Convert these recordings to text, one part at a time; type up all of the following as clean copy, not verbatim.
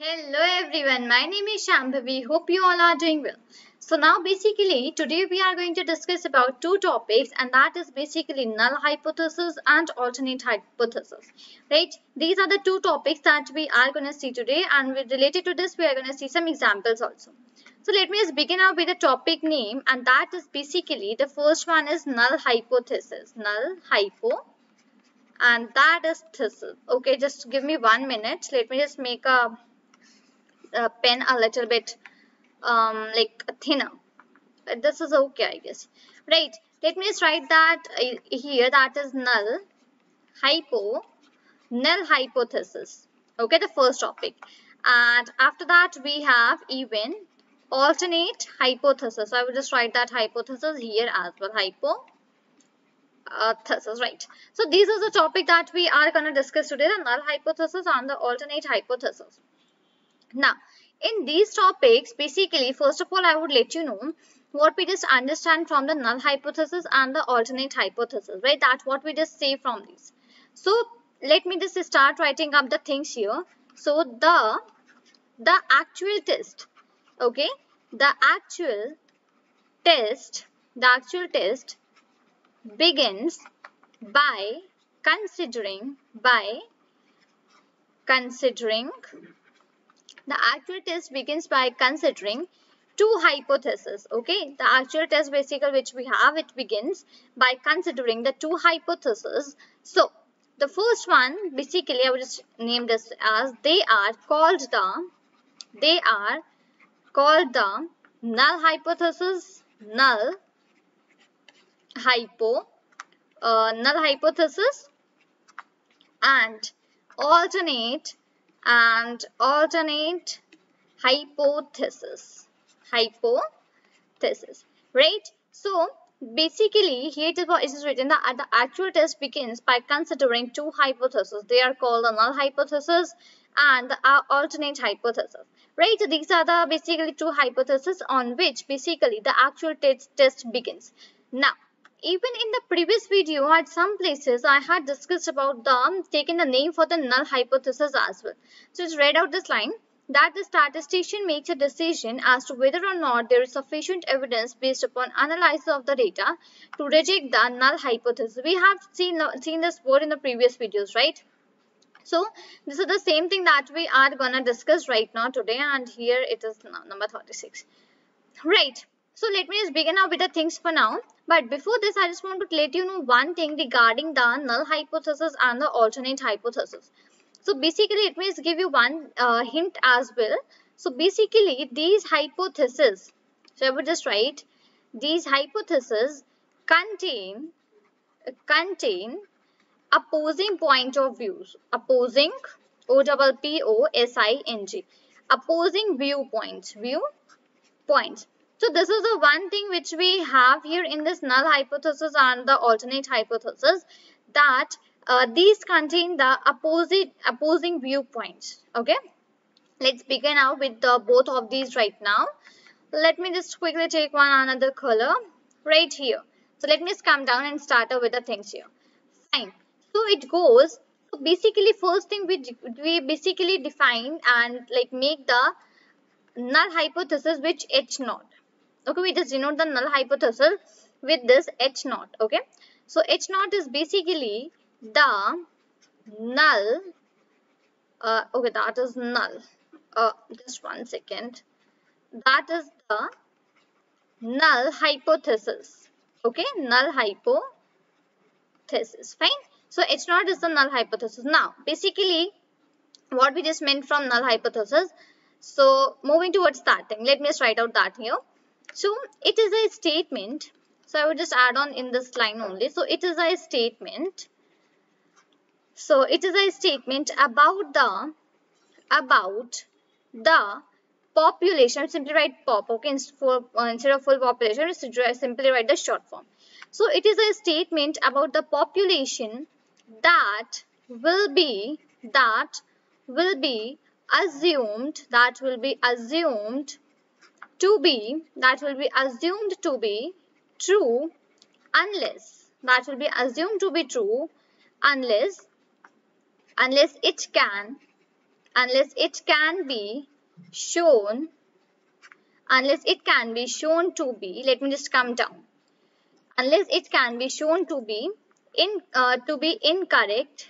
Hello everyone, my name is Shambhavi. Hope you all are doing well. So now basically today we are going to discuss about two topics, and that is basically null hypothesis and alternate hypothesis. Right? These are the two topics that we are going to see today, and related to this we are going to see some examples also. So let me just begin out with the topic name, and that is basically the first one is null hypothesis. Null hypo, and that is thesis. Okay, just give me 1 minute. Let me just make a pen a little bit like thinner. This is okay, I guess. Right, let me just write that here, that is null hypothesis. Okay, the first topic. And after that we have even alternate hypothesis. So I will just write that hypothesis here as well. Hypothesis, right? So these are the topic that we are going to discuss today, the null hypothesis and the alternate hypothesis. Now, in these topics, basically, first of all, I would let you know what we just understand from the null hypothesis and the alternate hypothesis, right? That's what we just say from these. So, let me just start writing up the things here. So, the actual test, okay? The actual test begins by considering the actual test begins by considering two hypotheses. Okay, the actual test basically which we have, it begins by considering the two hypotheses. So the first one basically I will just name this as they are called the null hypothesis, null hypothesis, and alternate hypothesis, right? So basically here it is written that the actual test begins by considering two hypotheses. They are called the null hypothesis and the alternate hypothesis, right? So these are the basically two hypotheses on which basically the actual test begins. Now, even in the previous video, at some places I had discussed about taking the name for the null hypothesis as well. So just read out this line, that the statistician makes a decision as to whether or not there is sufficient evidence based upon analysis of the data to reject the null hypothesis. We have seen this word in the previous videos, right? So this is the same thing that we are gonna discuss right now today, and here it is number 36, right? So let me just begin now with the things for now. But before this, I just want to let you know one thing regarding the null hypothesis and the alternate hypothesis. So basically, let me just give you one hint as well. So basically, these hypotheses, so I would just write, these hypotheses contain opposing point of views, opposing, OPPOSING, opposing viewpoints. So this is the one thing which we have here in this null hypothesis and the alternate hypothesis, that these contain the opposing viewpoints. Okay, let's begin now with both of these right now. Let me just quickly take another color right here. So let me just come down and start out with the things here. Fine. So it goes. So basically, first thing we basically define and like make the null hypothesis which H naught. Okay, we just denote the null hypothesis with this H naught. Okay, so H naught is basically the null. Okay, that is null. Just 1 second. That is the null hypothesis. Okay, null hypothesis. Fine. So H naught is the null hypothesis. Now, basically, what we just meant from null hypothesis. So moving towards that thing, let me just write out that here. So it is a statement. So I would just add on in this line only. So it is a statement. So it is a statement about the population. Simply write pop. Okay, instead of full population, simply write the short form. So it is a statement about the population that will be assumed to be true unless it can unless it can be shown, to be, let me just come down, unless it can be shown to be incorrect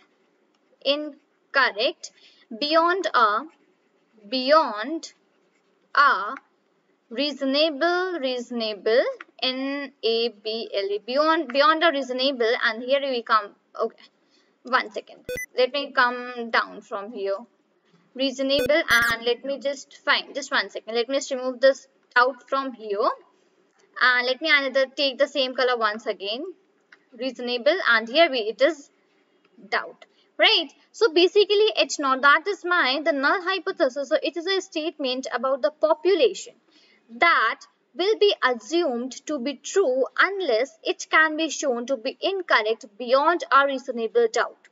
beyond a reasonable NABLE, beyond a reasonable, and here we come. Okay, one second, let me come down from here, reasonable, and let me just find, just one second, let me just remove this out from here, and let me another take the same color once again, reasonable, and here it is doubt, right? So basically H naught, that is my the null hypothesis. So it is a statement about the population that will be assumed to be true unless it can be shown to be incorrect beyond a reasonable doubt.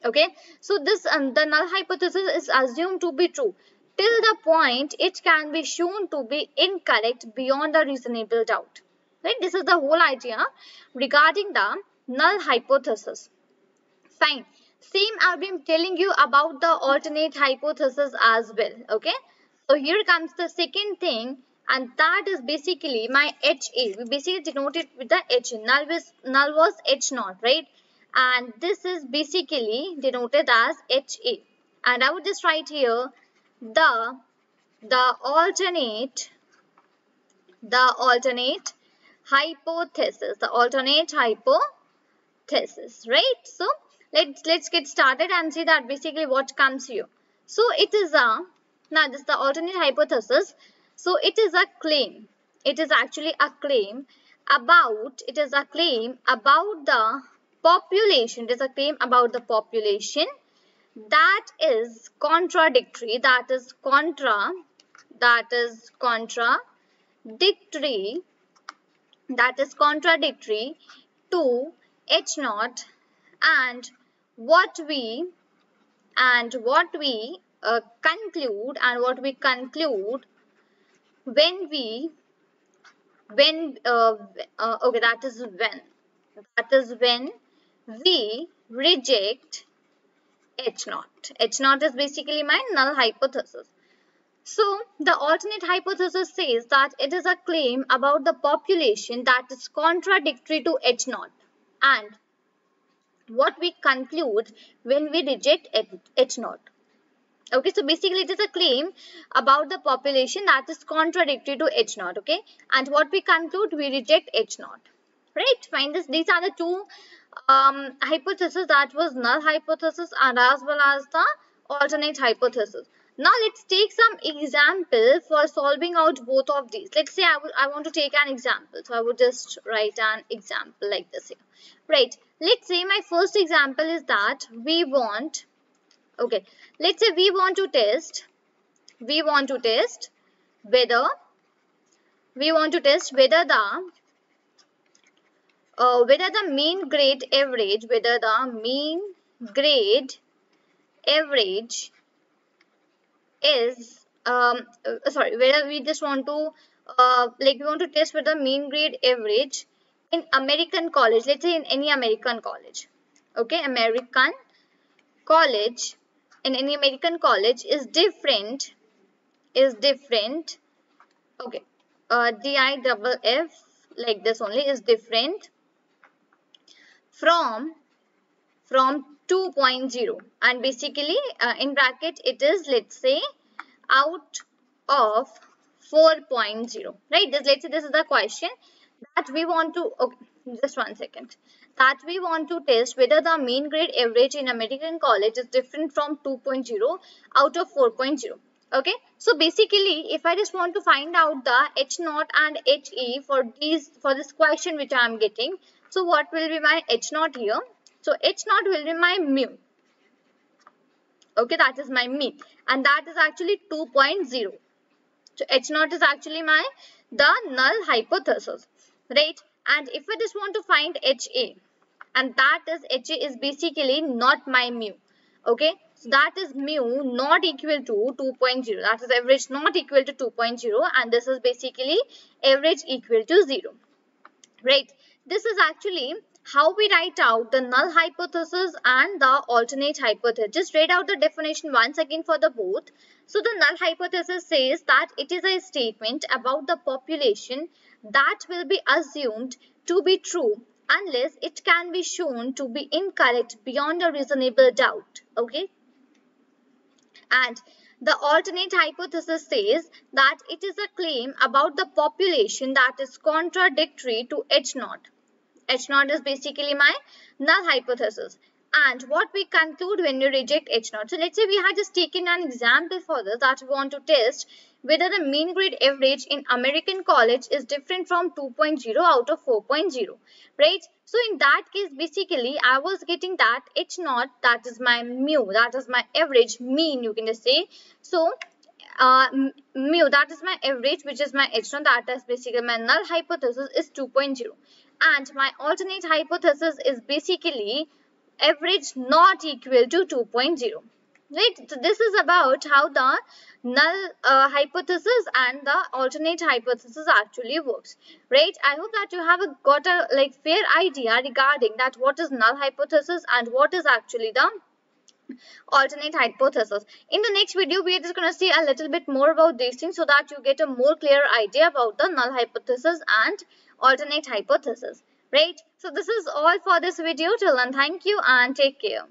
Okay, so this the null hypothesis is assumed to be true till the point it can be shown to be incorrect beyond a reasonable doubt, right? This is the whole idea regarding the null hypothesis. Fine. Same I've been telling you about the alternate hypothesis as well. Okay. So here comes the second thing, and that is basically my HA. We basically denote it with the H. Null was H naught, right? And this is basically denoted as HA. And I would just write here the alternate hypothesis. The alternate hypothesis, right? So let's get started and see that basically what comes here. So it is now this is the alternate hypothesis. So it is a claim. It is actually a claim about the population. It is a claim about the population that is contradictory. That is contradictory to H naught, and what we conclude when we reject H naught. H naught is basically my null hypothesis. So the alternate hypothesis says that it is a claim about the population that is contradictory to H naught, and what we conclude when we reject H naught. Okay, so basically it is a claim about the population that is contradictory to H naught. Okay, and what we conclude, we reject H naught. Right? Find this. These are the two hypotheses, that was null hypothesis and as well as the alternate hypothesis. Now let's take some example for solving out both of these. Let's say I want to take an example. So I would just write an example like this here. Right. Let's say my first example is that we want, okay, let's say we want to test whether the mean grade average is whether we just want to we want to test whether mean grade average in American college, let's say in any American college, okay, in any American college is different, okay, DIFF like this only, is different from 2.0, and basically in bracket it is, let's say, out of 4.0, right? Let's say this is the question that we want to, okay, just one second, that we want to test whether the mean grade average in American college is different from 2.0 out of 4.0. Okay, so basically if I just want to find out the H naught and HE for this question which I am getting, so what will be my H naught here? So H naught will be my mu. Okay, that is my mean, and that is actually 2.0. So H naught is actually the null hypothesis, right? And if I just want to find HA, and that is HA is basically not my mu. Okay, so that is mu not equal to 2.0. That is average not equal to 2.0, and this is basically average equal to 0. Right? This is actually how we write out the null hypothesis and the alternate hypothesis. Just read out the definition once again for the both. So the null hypothesis says that it is a statement about the population that will be assumed to be true unless it can be shown to be incorrect beyond a reasonable doubt. Okay. And the alternate hypothesis says that it is a claim about the population that is contradictory to H naught. H naught is basically my null hypothesis. And what we conclude when we reject H naught. So let's say we had just taken an example for this, that we want to test whether the mean grade average in American college is different from 2.0 out of 4.0, right? So in that case, basically I was getting that H naught, that is my mu, that is my average, mean you can just say. So mu, that is my average, which is my H naught, that is basically my null hypothesis is 2.0, and my alternate hypothesis is basically average not equal to 2.0. Right, so this is about how the null hypothesis and the alternate hypothesis actually works. Right, I hope that you have got a fair idea regarding that what is null hypothesis and what is actually the alternate hypothesis. In the next video, we are just going to see a little bit more about these things so that you get a more clear idea about the null hypothesis and alternate hypothesis. Right? So this is all for this video. Till then, thank you and take care.